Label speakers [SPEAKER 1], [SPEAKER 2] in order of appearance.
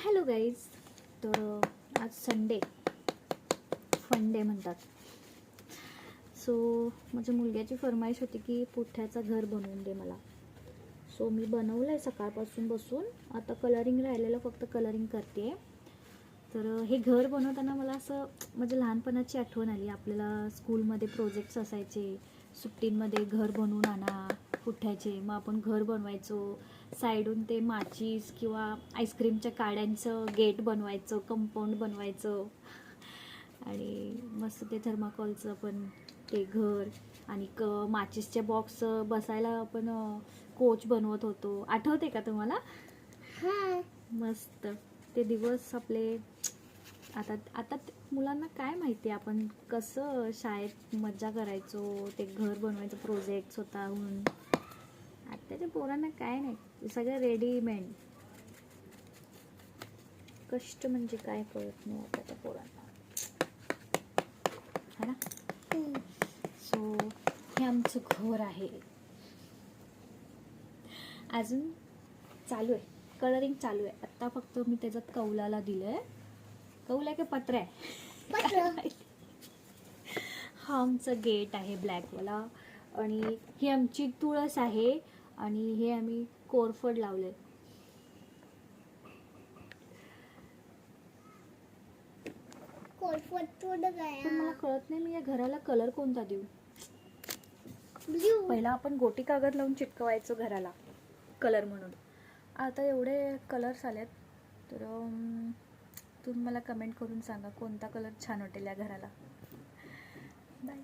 [SPEAKER 1] Hello guys. तर आज Sunday fun day म्हणतात. सो माझ्या मुलग्याची फरमाईश होती की पुठ्ठ्याचं घर बनवून दे मला. सो मी बनवलं आहे सकाळपासून बसून. आता कलरिंग राहिलेलं, फक्त कलरिंग करते. तर हे घर बनवताना मला असं म्हणजे लहानपणाची आठवण आली. आपल्याला स्कूलमध्ये प्रोजेक्ट्स असायचे, सुट्टींमध्ये घर बनवून आणा पुठ्ठ्याचे. मग आपण घर बनवायचो, साईडून ते माचीस किंवा आईस्क्रीमच्या काड्यांचं गेट बनवायचं, कंपाऊंड बनवायचं आणि मस्त ते थर्माकोलचं पण ते घर आणि माचीसचे बॉक्स बसायला आपण कोच बनवत होतो. आठवते का तुम्हाला?
[SPEAKER 2] हां.
[SPEAKER 1] मस्त ते दिवस आपले. आता आता मुलांना काय माहिती आपण कसं शाळेत मज्जा करायचो, ते घर बनवायचं प्रोजेक्ट स्वतःहून. आत्ताच्या पोरांना काय नाही, सगळं रेडीमेड. कष्ट म्हणजे काय कळत नाही आताच्या पोरांना, है ना? सो हे आमचं घर आहे. अजून चालू आहे, कलरिंग चालू आहे. आत्ता फक्त मी त्याच्यात कौलाला दिलं आहे. कौल आहे की पत्र आहे? हा आमचा गेट आहे ब्लॅकवाला. आणि ही आमची तुळस आहे आणि हे आम्ही कोरफड लावले.
[SPEAKER 2] पण
[SPEAKER 1] मला कळत नाही मी या घराला कलर कोणता देऊ.
[SPEAKER 2] ब्ल्यू.
[SPEAKER 1] पहिला आपण गोटी कागद लावून चिटकवायचो घराला कलर म्हणून. आता एवढे कलर्स आलेत. तर तुम्ही मला कमेंट करून सांगा कोणता कलर छान वाटेल या घराला. बाय.